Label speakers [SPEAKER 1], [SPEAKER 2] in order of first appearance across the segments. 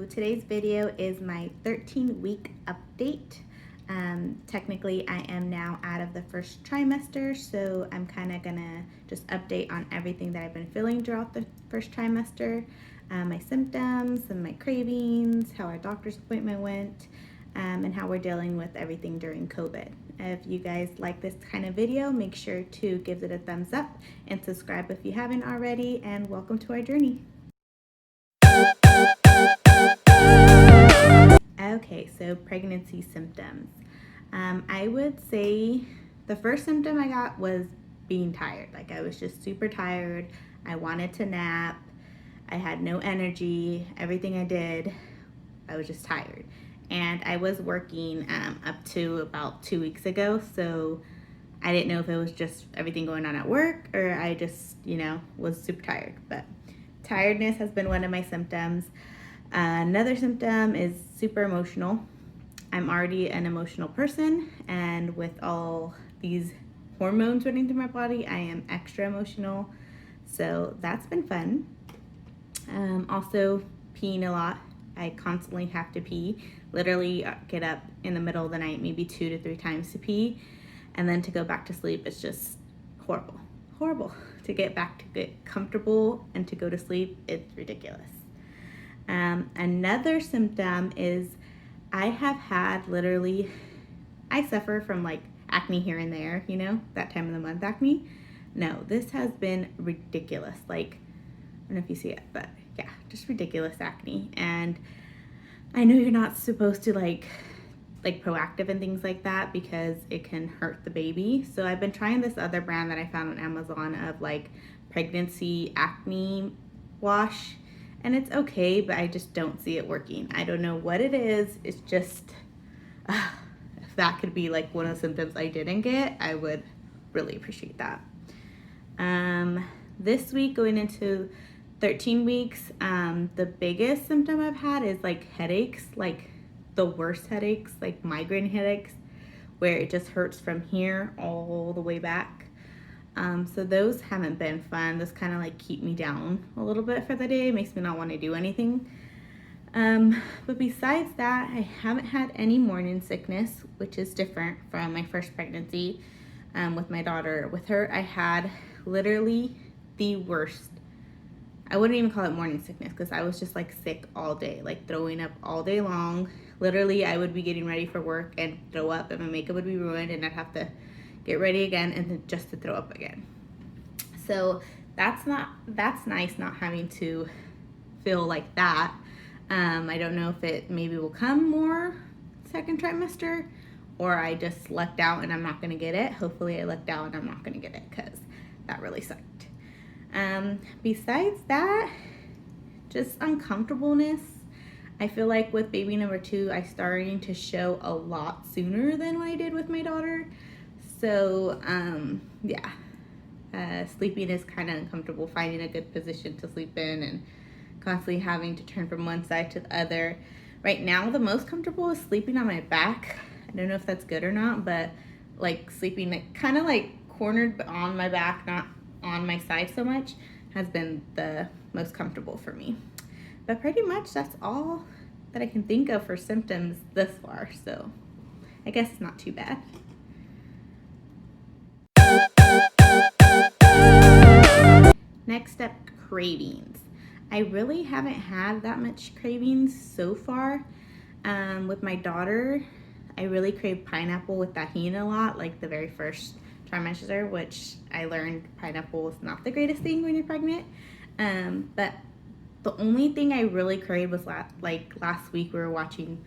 [SPEAKER 1] today's video is my 13-week update. Technically, I am now out of the first trimester, so I'm kind of gonna just update on everything that I've been feeling throughout the first trimester, my symptoms and my cravings, how our doctor's appointment went, and how we're dealing with everything during COVID. If you guys like this kind of video, make sure to give it a thumbs up and subscribe if you haven't already, and welcome to our journey. Okay, so pregnancy symptoms. I would say the first symptom I got was being tired. Like, I was just super tired. I wanted to nap. I had no energy. Everything I did, I was just tired. And I was working up to about 2 weeks ago, so I didn't know if it was just everything going on at work or I just, was super tired. But tiredness has been one of my symptoms. Another symptom is super emotional. I'm already an emotional person, and with all these hormones running through my body, I am extra emotional. So that's been fun. Also, peeing a lot. I constantly have to pee. Literally get up in the middle of the night, maybe 2 to 3 times to pee, and then to go back to sleep. It's just horrible. Horrible. To get back to get comfortable and to go to sleep, it's ridiculous. Another symptom is I have had I suffer from like acne here and there, that time of the month acne. No, this has been ridiculous. Like, I don't know if you see it, but yeah, just ridiculous acne. And I know you're not supposed to like proactive and things like that because it can hurt the baby. So I've been trying this other brand that I found on Amazon of like pregnancy acne wash. And it's okay, but I just don't see it working. I don't know what it is. It's just, if that could be like one of the symptoms I didn't get, I would really appreciate that. This week, going into 13 weeks, the biggest symptom I've had is like headaches, like the worst headaches, like migraine headaches, where it just hurts from here all the way back. So those haven't been fun. Those kind of like keep me down a little bit for the day. It makes me not want to do anything. But besides that, I haven't had any morning sickness, which is different from my first pregnancy with my daughter. With her, I had literally the worst. I wouldn't even call it morning sickness because I was just like sick all day, like throwing up all day long. Literally, I would be getting ready for work and throw up, and my makeup would be ruined, and I'd have to get ready again and then just to throw up again. So that's nice not having to feel like that. I don't know if it maybe will come more second trimester, or I just lucked out and I'm not gonna get it. Hopefully I lucked out and I'm not gonna get it because that really sucked. Besides that, just uncomfortableness. I feel like with baby number 2, I starting to show a lot sooner than what I did with my daughter. So, sleeping is kind of uncomfortable, finding a good position to sleep in and constantly having to turn from one side to the other. Right now, the most comfortable is sleeping on my back. I don't know if that's good or not, but like sleeping like kind of like cornered but on my back, not on my side so much, has been the most comfortable for me. But pretty much that's all that I can think of for symptoms this far. So I guess it's not too bad. Next up, cravings. I really haven't had that much cravings so far. With my daughter, I really crave pineapple with tahini a lot, like the very first trimester, which I learned pineapple is not the greatest thing when you're pregnant. But the only thing I really craved was last week we were watching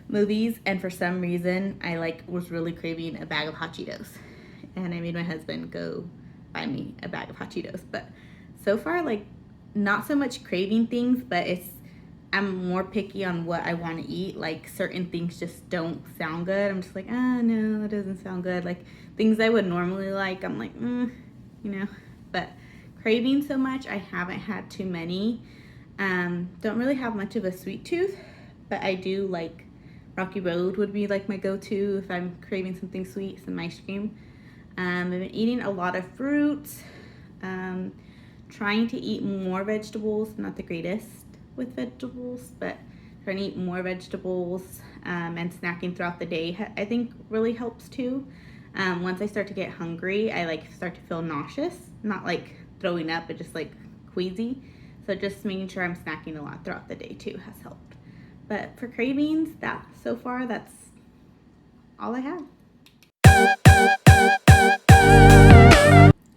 [SPEAKER 1] movies, and for some reason I was really craving a bag of hot Cheetos, and I made my husband go buy me a bag of hot Cheetos. But so far, not so much craving things, but I'm more picky on what I want to eat. Like, certain things just don't sound good. I'm just like, no, that doesn't sound good. Like, things I would normally like, I'm like, But craving so much, I haven't had too many. Don't really have much of a sweet tooth, but I do like Rocky Road would be like my go-to if I'm craving something sweet, some ice cream. I've been eating a lot of fruits. Trying to eat more vegetables, not the greatest with vegetables, but trying to eat more vegetables, and snacking throughout the day, I think really helps too. Once I start to get hungry, I like start to feel nauseous, not like throwing up, but just like queasy. So just making sure I'm snacking a lot throughout the day too has helped. But for cravings, so far that's all I have.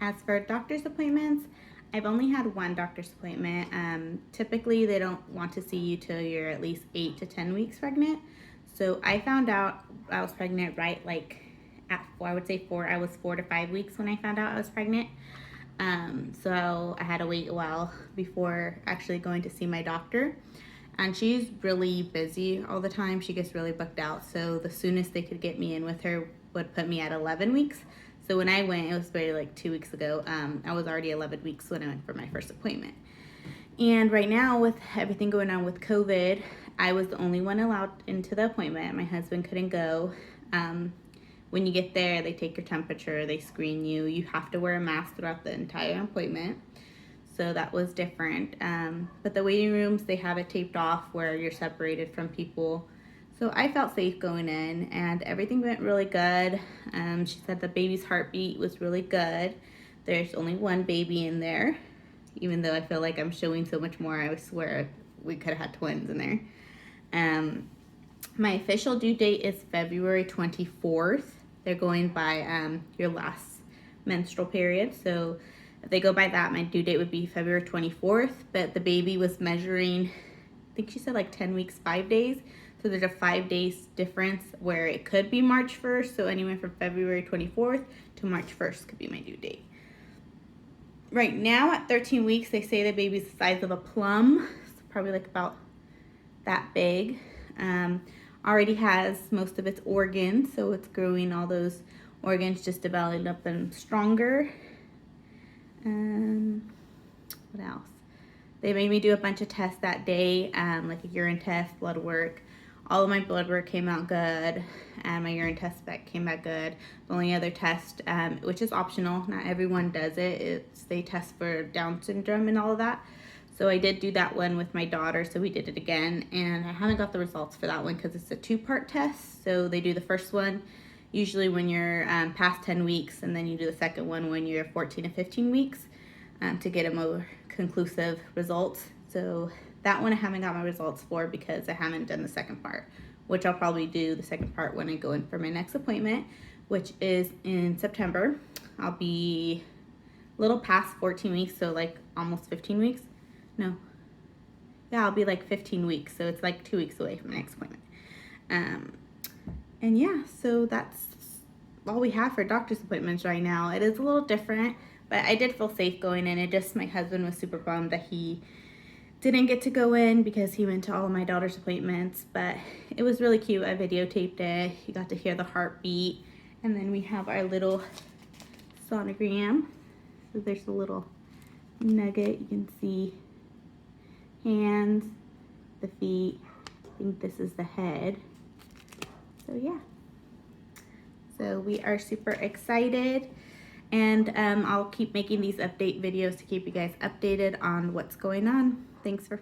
[SPEAKER 1] As for doctor's appointments, I've only had one doctor's appointment. Typically, they don't want to see you till you're at least 8 to 10 weeks pregnant. So I found out I was pregnant right like at 4, I would say 4. I was 4 to 5 weeks when I found out I was pregnant. So I had to wait a while before actually going to see my doctor. And she's really busy all the time. She gets really booked out. So the soonest they could get me in with her would put me at 11 weeks. So when I went, it was very like 2 weeks ago. I was already 11 weeks when I went for my first appointment. And right now, with everything going on with COVID, I was the only one allowed into the appointment. My husband couldn't go. When you get there, they take your temperature, they screen you. You have to wear a mask throughout the entire appointment. So that was different. But the waiting rooms, they have it taped off where you're separated from people. So I felt safe going in, and everything went really good. She said the baby's heartbeat was really good. There's only one baby in there, even though I feel like I'm showing so much more. I swear we could have had twins in there. My official due date is February 24th. They're going by your last menstrual period. So if they go by that, my due date would be February 24th. But the baby was measuring, I think she said like 10 weeks, 5 days. So there's a 5 days difference where it could be March 1st. So anywhere from February 24th to March 1st could be my due date. Right now at 13 weeks, they say the baby's the size of a plum. It's probably like about that big. Already has most of its organs, so it's growing all those organs, just developing up them stronger. What else? They made me do a bunch of tests that day, like a urine test, blood work. All of my blood work came out good, and my urine test came back good. The only other test, which is optional, not everyone does it, they test for Down syndrome and all of that. So I did do that one with my daughter, so we did it again, and I haven't got the results for that one because it's a 2-part test. So they do the first one usually when you're past 10 weeks, and then you do the second one when you're 14 to 15 weeks to get a more conclusive results. So that one I haven't got my results for because I haven't done the second part, which I'll probably do the second part when I go in for my next appointment, which is in September. I'll be a little past 14 weeks, so like almost 15 weeks. No. Yeah, I'll be like 15 weeks, so it's like 2 weeks away from my next appointment. And yeah, so that's all we have for doctor's appointments right now. It is a little different, but I did feel safe going in. It just, my husband was super bummed that he didn't get to go in because he went to all of my daughter's appointments, but it was really cute. I videotaped it. You got to hear the heartbeat, and then we have our little sonogram. So there's a little nugget. You can see hands, the feet. I think this is the head. So yeah. So we are super excited, and I'll keep making these update videos to keep you guys updated on what's going on. Thanks for